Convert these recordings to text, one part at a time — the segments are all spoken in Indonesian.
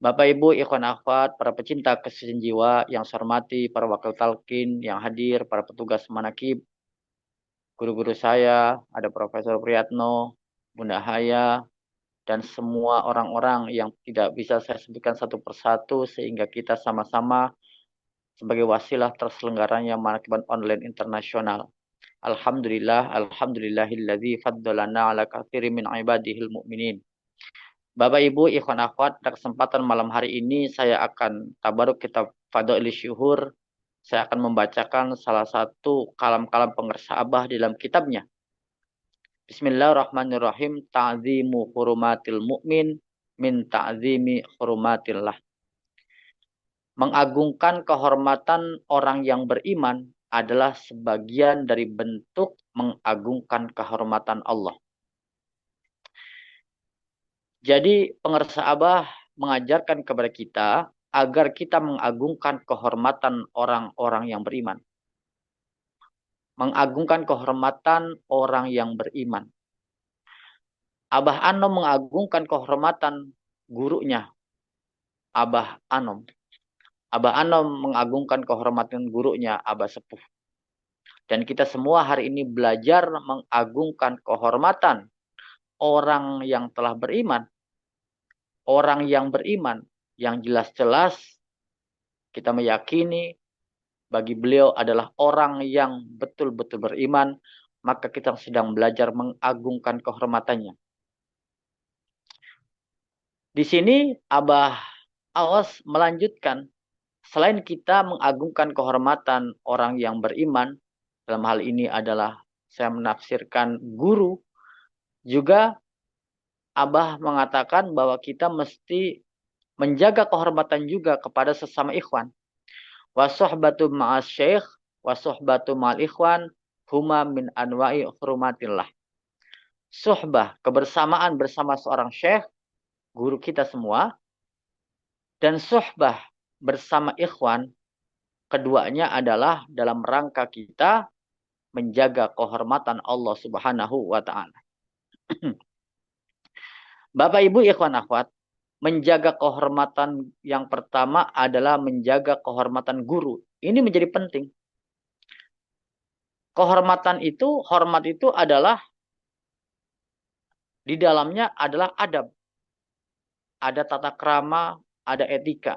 Bapak Ibu, ikhwan akhwat, para pecinta kesucian jiwa yang saya hormati, para wakil talqin yang hadir, para petugas manakib, guru-guru saya, ada Profesor Priyatno, Bunda Haya, dan semua orang-orang yang tidak bisa saya sebutkan satu persatu sehingga kita sama-sama sebagai wasilah terselenggaranya manakiban online internasional. Alhamdulillah, alhamdulillahilladzi faddalana ala katsirin min ibadihil mu'minin. Bapak Ibu, ikhwan akhwat, pada kesempatan malam hari ini saya akan tabaruk kitab Fadailis Syuhur. Saya akan membacakan salah satu kalam-kalam pengersa Abah di dalam kitabnya. Bismillahirrahmanirrahim. Ta'zimu hurumatil mu'min min ta'zimi hurumatillah. Mengagungkan kehormatan orang yang beriman adalah sebagian dari bentuk mengagungkan kehormatan Allah. Jadi pengersa Abah mengajarkan kepada kita agar kita mengagungkan kehormatan orang-orang yang beriman. Mengagungkan kehormatan orang yang beriman. Abah Anom mengagungkan kehormatan gurunya, Abah Anom. Abah Anom mengagungkan kehormatan gurunya, Abah Sepuh. Dan kita semua hari ini belajar mengagungkan kehormatan orang yang telah beriman. Orang yang beriman, yang jelas-jelas kita meyakini bagi beliau adalah orang yang betul-betul beriman, maka kita sedang belajar mengagungkan kehormatannya. Di sini Abah Awas melanjutkan, selain kita mengagungkan kehormatan orang yang beriman, dalam hal ini adalah saya menafsirkan guru, juga Abah mengatakan bahwa kita mesti menjaga kehormatan juga kepada sesama ikhwan. Wa suhbatu ma'as syekh wa suhbatu ma'al ikhwan huma min anwa'i hurumatillah. Suhbah, kebersamaan bersama seorang syekh, guru kita semua, dan suhbah bersama ikhwan, keduanya adalah dalam rangka kita menjaga kehormatan Allah Subhanahu wa taala. Bapak Ibu ikhwan akhwat, menjaga kehormatan yang pertama adalah menjaga kehormatan guru. Ini menjadi penting. Kehormatan itu, hormat itu adalah di dalamnya adalah adab. Ada tata krama, ada etika.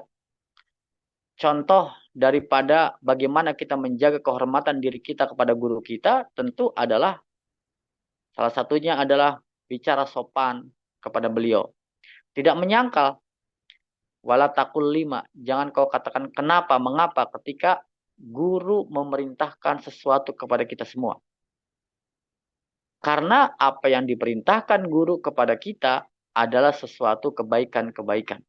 Contoh daripada bagaimana kita menjaga kehormatan diri kita kepada guru kita tentu adalah salah satunya adalah bicara sopan kepada beliau. Tidak menyangkal. Wala takul lima. Jangan kau katakan kenapa, mengapa ketika guru memerintahkan sesuatu kepada kita semua. Karena apa yang diperintahkan guru kepada kita adalah sesuatu kebaikan-kebaikan.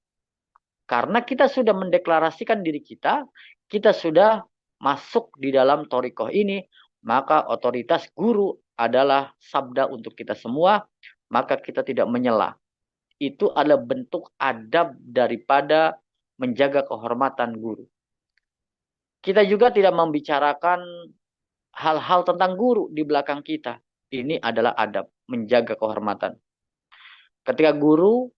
Karena kita sudah mendeklarasikan diri kita, kita sudah masuk di dalam thoriqoh ini, maka otoritas guru adalah sabda untuk kita semua, maka kita tidak menyela. Itu adalah bentuk adab daripada menjaga kehormatan guru. Kita juga tidak membicarakan hal-hal tentang guru di belakang kita. Ini adalah adab, menjaga kehormatan. Ketika guru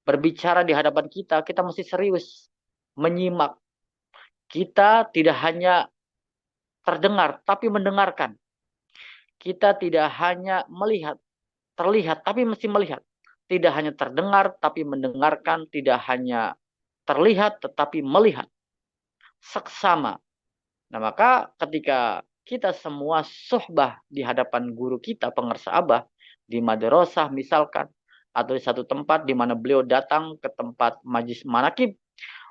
berbicara di hadapan kita, kita mesti serius, menyimak. Kita tidak hanya terdengar, tapi mendengarkan. Kita tidak hanya melihat, terlihat, tapi mesti melihat. Tidak hanya terdengar, tapi mendengarkan. Tidak hanya terlihat, tetapi melihat. Seksama. Nah, maka ketika kita semua suhbah di hadapan guru kita, pengersa Abah, di madrasah misalkan, atau di satu tempat di mana beliau datang ke tempat majlis manakib,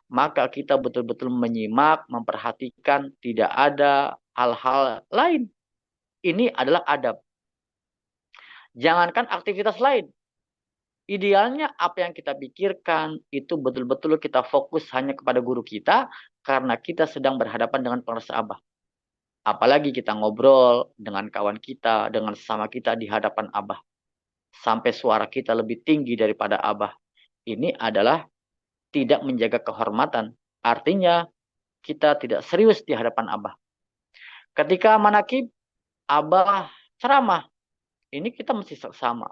maka kita betul-betul menyimak, memperhatikan, tidak ada hal-hal lain. Ini adalah adab. Jangankan aktivitas lain. Idealnya apa yang kita pikirkan itu betul-betul kita fokus hanya kepada guru kita karena kita sedang berhadapan dengan pengersa Abah. Apalagi kita ngobrol dengan kawan kita, dengan sesama kita di hadapan Abah. Sampai suara kita lebih tinggi daripada Abah. Ini adalah tidak menjaga kehormatan. Artinya kita tidak serius di hadapan Abah. Ketika manakib, Abah ceramah. Ini kita mesti sama.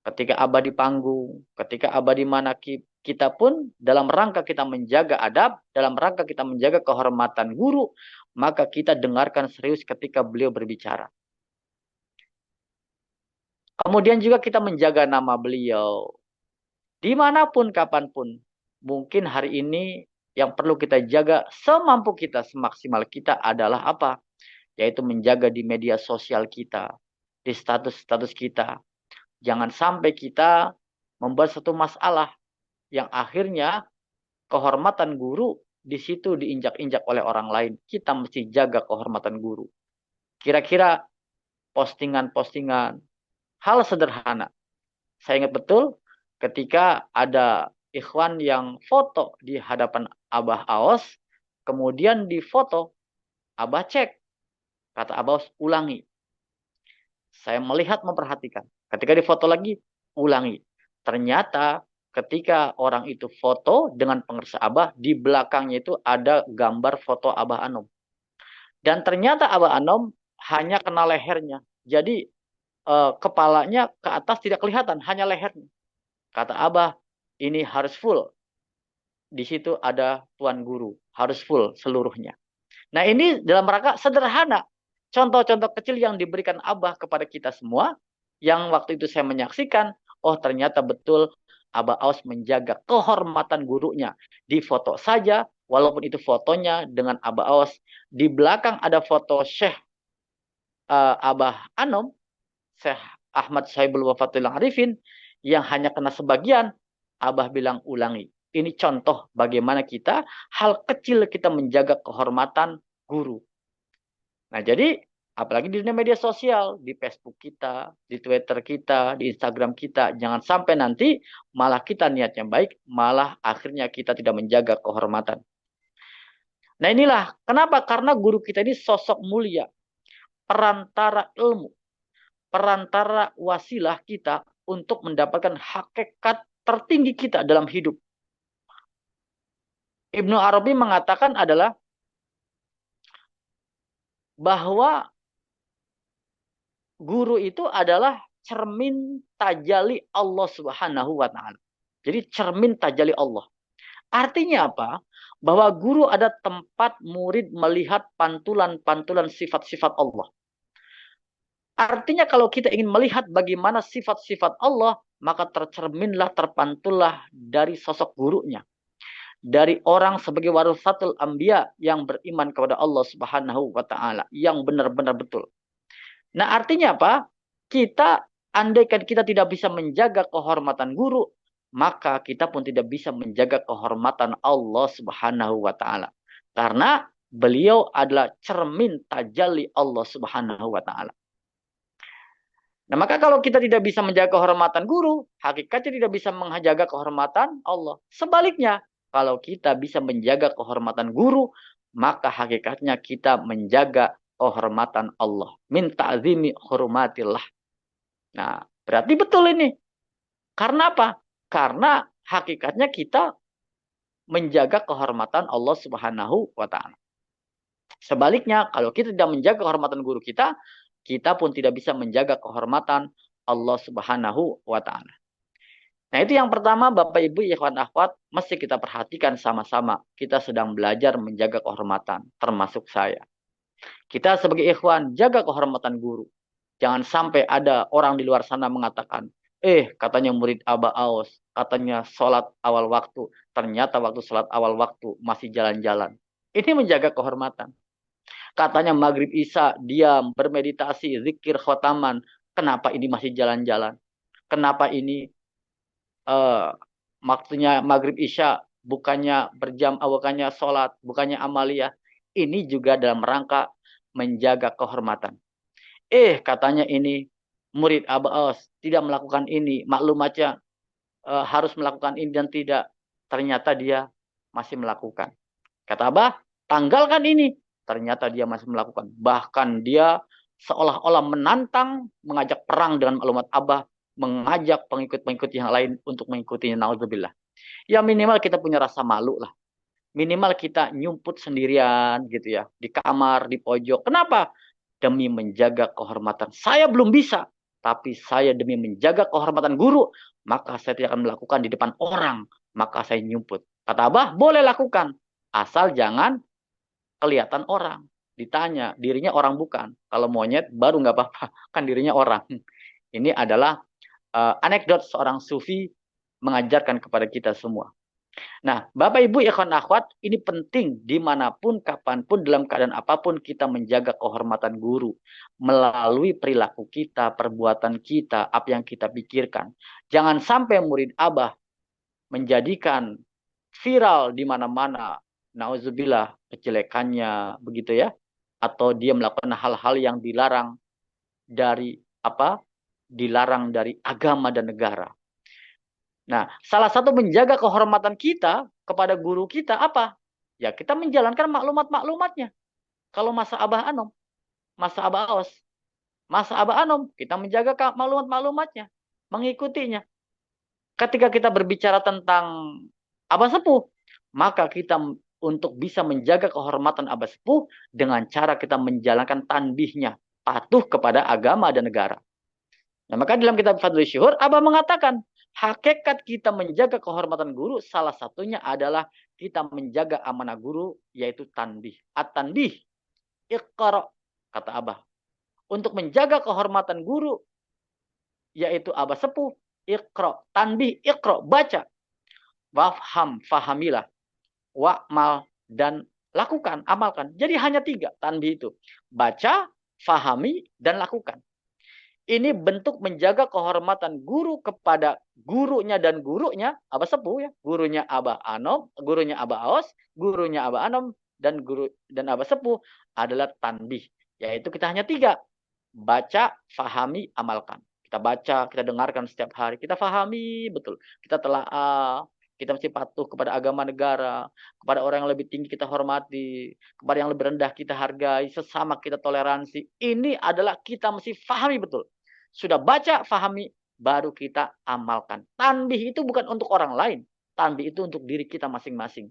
Ketika Abah di panggung, ketika Abah di manakib, kita pun dalam rangka kita menjaga adab, dalam rangka kita menjaga kehormatan guru, maka kita dengarkan serius ketika beliau berbicara. Kemudian juga kita menjaga nama beliau. Dimanapun, kapanpun. Mungkin hari ini yang perlu kita jaga semampu kita, semaksimal kita adalah apa? Yaitu menjaga di media sosial kita, di status-status kita. Jangan sampai kita membuat satu masalah yang akhirnya kehormatan guru di situ diinjak-injak oleh orang lain. Kita mesti jaga kehormatan guru. Kira-kira postingan-postingan, hal sederhana. Saya ingat betul ketika ada ikhwan yang foto di hadapan Abah Aos, kemudian di foto, Abah cek, kata Abah Aos, ulangi. Saya melihat, memperhatikan. Ketika di foto lagi, ulangi. Ternyata ketika orang itu foto dengan pengersa Abah, di belakangnya itu ada gambar foto Abah Anom. Dan ternyata Abah Anom hanya kena lehernya. Jadi kepalanya ke atas tidak kelihatan, hanya lehernya. Kata Abah, ini harus full. Di situ ada Tuan Guru, harus full seluruhnya. Nah, ini dalam rangka sederhana. Contoh-contoh kecil yang diberikan Abah kepada kita semua, yang waktu itu saya menyaksikan, oh ternyata betul Abah Aus menjaga kehormatan gurunya. Di foto saja, walaupun itu fotonya dengan Abah Aus, di belakang ada foto Syekh Abah Anom, Syekh Ahmad Saibul Wafatul Arifin, yang hanya kena sebagian, Abah bilang ulangi. Ini contoh bagaimana kita, hal kecil kita menjaga kehormatan guru. Nah, jadi apalagi di dunia media sosial, di Facebook kita, di Twitter kita, di Instagram kita, jangan sampai nanti malah kita niatnya baik, malah akhirnya kita tidak menjaga kehormatan. Nah, inilah kenapa? Karena guru kita ini sosok mulia, perantara ilmu, perantara wasilah kita untuk mendapatkan hakikat tertinggi kita dalam hidup. Ibnu Arabi mengatakan adalah bahwa guru itu adalah cermin tajalli Allah Subhanahu wa taala. Jadi cermin tajalli Allah. Artinya apa? Bahwa guru ada tempat murid melihat pantulan-pantulan sifat-sifat Allah. Artinya kalau kita ingin melihat bagaimana sifat-sifat Allah, maka tercerminlah, terpantullah dari sosok gurunya. Dari orang sebagai warasatul anbiya yang beriman kepada Allah Subhanahu wa taala, yang benar-benar betul. Nah, artinya apa? Kita, andaikan kita tidak bisa menjaga kehormatan guru, maka kita pun tidak bisa menjaga kehormatan Allah Subhanahu wa taala. Karena beliau adalah cermin tajalli Allah Subhanahu wa taala. Nah, maka kalau kita tidak bisa menjaga kehormatan guru, hakikatnya tidak bisa menjaga kehormatan Allah. Sebaliknya, kalau kita bisa menjaga kehormatan guru, maka hakikatnya kita menjaga kehormatan Allah. Min ta'zimi hurumatillah. Nah, berarti betul ini. Karena apa? Karena hakikatnya kita menjaga kehormatan Allah Subhanahu wa taala. Sebaliknya, kalau kita tidak menjaga kehormatan guru kita, kita pun tidak bisa menjaga kehormatan Allah Subhanahu wa taala. Nah, itu yang pertama, Bapak Ibu, ikhwan akhwat, mesti kita perhatikan sama-sama. Kita sedang belajar menjaga kehormatan, termasuk saya. Kita sebagai ikhwan, jaga kehormatan guru. Jangan sampai ada orang di luar sana mengatakan, katanya murid Abah Aos, katanya sholat awal waktu, ternyata waktu sholat awal waktu masih jalan-jalan. Ini menjaga kehormatan. Katanya maghrib isya, diam, bermeditasi, zikir khotaman. Kenapa ini masih jalan-jalan? Kenapa ini maksudnya maghrib isya, bukannya berjam, bukannya sholat, bukannya amaliyah. Ini juga dalam rangka menjaga kehormatan. Katanya ini murid Abah Aos tidak melakukan ini, maklum aja harus melakukan ini dan tidak. Ternyata dia masih melakukan. Kata Abah, tanggalkan ini. Ternyata dia masih melakukan. Bahkan dia seolah-olah menantang, mengajak perang dengan maklumat Abah, mengajak pengikut-pengikut yang lain untuk mengikutinya. Na'udzubillah. Ya minimal kita punya rasa malu lah. Minimal kita nyumput sendirian gitu ya. Di kamar, di pojok. Kenapa? Demi menjaga kehormatan. Saya belum bisa, tapi saya demi menjaga kehormatan guru, maka saya tidak akan melakukan di depan orang. maka saya nyumput. Kata Abah, boleh lakukan. Asal jangan kelihatan orang. Ditanya, dirinya orang bukan. Kalau monyet baru nggak apa-apa, kan dirinya orang. Ini adalah anekdot seorang sufi mengajarkan kepada kita semua. Nah, Bapak Ibu ikhwan akhwat, ini penting dimanapun, kapanpun, dalam keadaan apapun kita menjaga kehormatan guru melalui perilaku kita, perbuatan kita, apa yang kita pikirkan. Jangan sampai murid Abah menjadikan viral di mana-mana, nauzubillah, kejelekannya, begitu ya, atau dia melakukan hal-hal yang dilarang dari apa? Dilarang dari agama dan negara. Nah, salah satu menjaga kehormatan kita kepada guru kita apa? Ya, kita menjalankan maklumat-maklumatnya. Kalau masa Abah Anom, masa Abah Aos, masa Abah Anom, kita menjaga maklumat-maklumatnya, mengikutinya. Ketika kita berbicara tentang Abah Sepuh, maka kita untuk bisa menjaga kehormatan Abah Sepuh dengan cara kita menjalankan tanbihnya, patuh kepada agama dan negara. Nah, maka dalam kitab Fadlul Syuhur, Abah mengatakan, hakikat kita menjaga kehormatan guru, salah satunya adalah kita menjaga amanah guru, yaitu tanbih. At-tanbih, iqra, kata Abah. Untuk menjaga kehormatan guru, yaitu Abah Sepuh, iqra, tanbih, iqra, baca. Wafham, fahamilah. Wa'mal, dan lakukan, amalkan. Jadi hanya 3 tanbih itu. Baca, fahami, dan lakukan. Ini bentuk menjaga kehormatan guru kepada gurunya dan gurunya, Abah Sepuh ya, gurunya Abah Anom, gurunya Abah Aos, gurunya Abah Anom, dan guru dan Abah Sepuh adalah tanbih. Yaitu kita hanya 3. Baca, fahami, amalkan. Kita baca, kita dengarkan setiap hari, kita fahami betul. Kita telah kita mesti patuh kepada agama negara, kepada orang yang lebih tinggi kita hormati, kepada yang lebih rendah kita hargai, sesama kita toleransi. Ini adalah kita mesti fahami betul. Sudah baca, fahami, baru kita amalkan. Tanbih itu bukan untuk orang lain. Tanbih itu untuk diri kita masing-masing.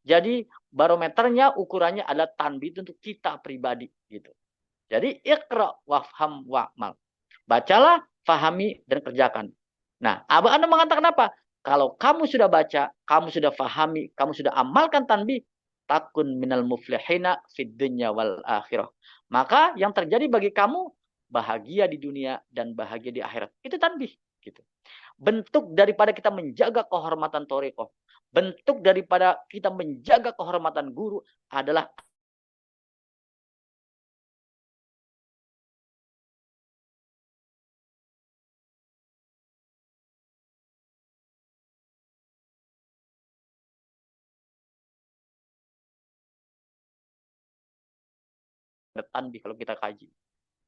Jadi barometernya, ukurannya adalah tanbih itu untuk kita pribadi. Gitu. Jadi iqra wafham wa'mal. Bacalah, fahami, dan kerjakan. Nah, Abah Anda mengatakan apa? Kalau kamu sudah baca, kamu sudah fahami, kamu sudah amalkan tanbih, takun minal muflihina fid dunya wal akhirah. Maka yang terjadi bagi kamu bahagia di dunia dan bahagia di akhirat. Itu tanbih gitu. Bentuk daripada kita menjaga kehormatan thariqah, bentuk daripada kita menjaga kehormatan guru adalah tanbih kalau kita kaji.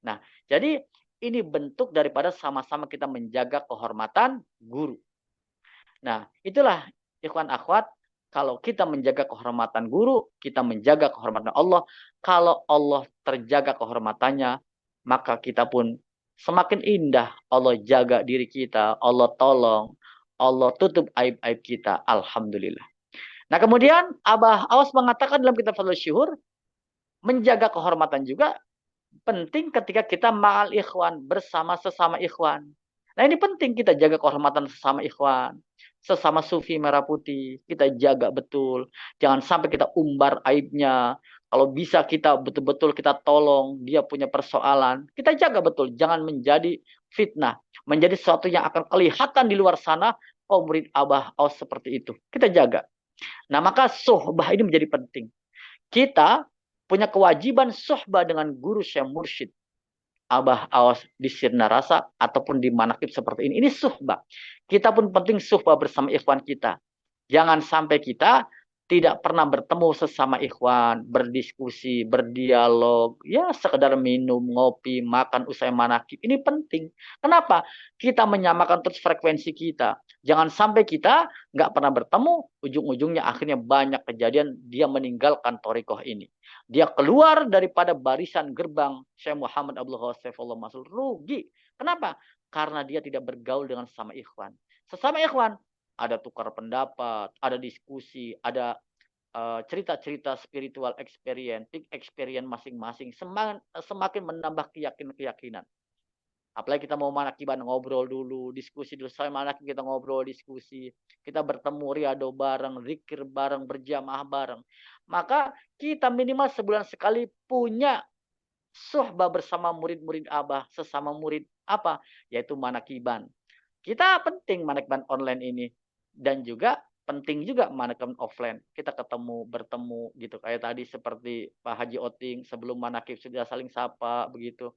Nah, jadi ini bentuk daripada sama-sama kita menjaga kehormatan guru. Nah, itulah ikhwan akhwat, kalau kita menjaga kehormatan guru, kita menjaga kehormatan Allah. Kalau Allah terjaga kehormatannya, maka kita pun semakin indah. Allah jaga diri kita, Allah tolong, Allah tutup aib-aib kita. Alhamdulillah. Nah, kemudian Abah Awas mengatakan dalam kitab Fadlul Syuhur, menjaga kehormatan juga penting ketika kita ma'al ikhwan, bersama sesama ikhwan. Nah, ini penting kita jaga kehormatan sesama ikhwan. Sesama sufi merah putih, kita jaga betul. Jangan sampai kita umbar aibnya. Kalau bisa kita betul-betul kita tolong, dia punya persoalan. Kita jaga betul, jangan menjadi fitnah. Menjadi sesuatu yang akan kelihatan di luar sana, oh murid Abah Aus seperti itu. Kita jaga. Nah, maka sohbah ini menjadi penting. Kita punya kewajiban sohbah dengan guru syekh mursyid. Abah Awas di Sirna Rasa ataupun di manakib seperti ini. Ini suhbah. Kita pun penting suhbah bersama ikhwan kita. Jangan sampai kita tidak pernah bertemu sesama ikhwan, berdiskusi, berdialog, ya sekedar minum, ngopi, makan usai manakib. Ini penting. Kenapa? Kita menyamakan terus frekuensi kita. Jangan sampai kita nggak pernah bertemu, ujung-ujungnya akhirnya banyak kejadian dia meninggalkan thariqah ini. Dia keluar daripada barisan gerbang Syekh Muhammad Abdul Ghasif Allah Masul. Rugi. Kenapa? Karena dia tidak bergaul dengan sesama ikhwan. Sesama ikhwan ada tukar pendapat, ada diskusi, ada cerita-cerita spiritual experience, peak experience masing-masing, semakin menambah keyakinan. Apalagi kita mau manakiban ngobrol dulu, diskusi dulu. Saya manakib kita ngobrol, diskusi. Kita bertemu riado bareng, zikir bareng, berjamaah bareng. Maka kita minimal sebulan sekali punya suhbah bersama murid-murid Abah, sesama murid apa? Yaitu manakiban. Kita penting manakiban online ini. Dan juga penting juga manakiban offline. Kita ketemu, bertemu gitu. Kayak tadi seperti Pak Haji Oting sebelum manakib sudah saling sapa begitu.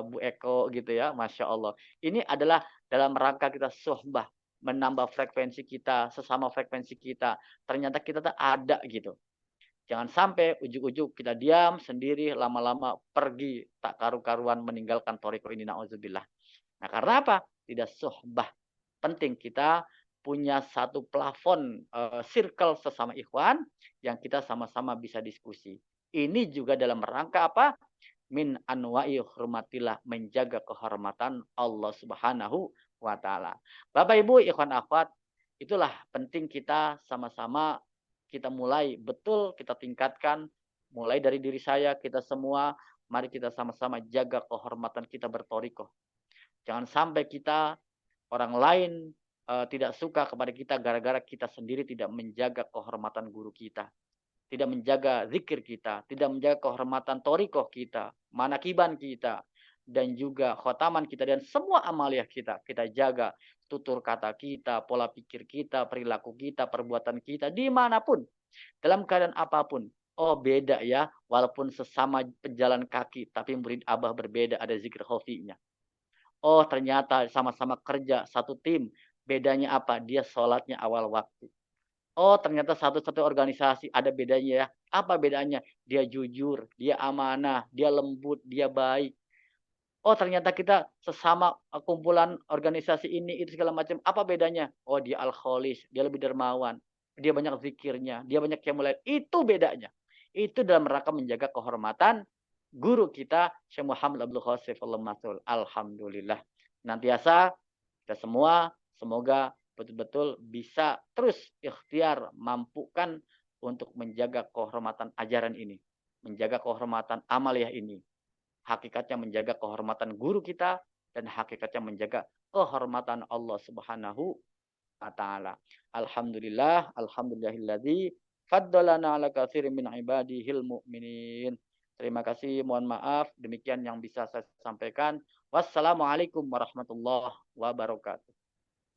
Bu Eko gitu ya, Masya Allah. Ini adalah dalam rangka kita suhbah, menambah frekuensi kita, sesama frekuensi kita. Ternyata kita tak ada gitu. Jangan sampai ujuk-ujuk kita diam sendiri, lama-lama pergi, tak karu-karuan meninggalkan toriko ini, na'udzubillah. Nah karena apa? Tidak suhbah. Penting kita punya satu plafon circle sesama ikhwan yang kita sama-sama bisa diskusi. Ini juga dalam rangka apa? Min anwa'i hurmatillah, menjaga kehormatan Allah Subhanahu wa taala. Bapak Ibu, ikhwan akhwat, itulah penting kita sama-sama kita mulai betul kita tingkatkan mulai dari diri saya, kita semua, mari kita sama-sama jaga kehormatan kita bertorikoh. Jangan sampai kita orang lain tidak suka kepada kita gara-gara kita sendiri tidak menjaga kehormatan guru kita, tidak menjaga zikir kita, tidak menjaga kehormatan torikoh kita, manakiban kita, dan juga khotaman kita, dan semua amaliah kita. Kita jaga tutur kata kita, pola pikir kita, perilaku kita, perbuatan kita, dimanapun, dalam keadaan apapun. Oh beda ya, walaupun sesama pejalan kaki, tapi murid Abah berbeda, ada zikir khofinya. Oh ternyata sama-sama kerja, satu tim, bedanya apa? Dia sholatnya awal waktu. Oh, ternyata satu-satu organisasi ada bedanya ya. Apa bedanya? Dia jujur, dia amanah, dia lembut, dia baik. Oh, ternyata kita sesama kumpulan organisasi ini itu segala macam. Apa bedanya? Oh, dia alkholis, dia lebih dermawan, dia banyak zikirnya, dia banyak yang mulai. Itu bedanya. Itu dalam rangka menjaga kehormatan guru kita Syekh Muhammad Abdul Khosif Al-Masul. Alhamdulillah. Nantiasa kita semua semoga betul-betul bisa terus ikhtiar mampukan untuk menjaga kehormatan ajaran ini, menjaga kehormatan amaliyah ini, hakikatnya menjaga kehormatan guru kita, dan hakikatnya menjaga kehormatan Allah Subhanahu wa taala. Alhamdulillah, alhamdulillahilladzi faddalana ala katsirin min ibadihil mu'minin. Terima kasih, mohon maaf demikian yang bisa saya sampaikan. Wassalamualaikum warahmatullahi wabarakatuh.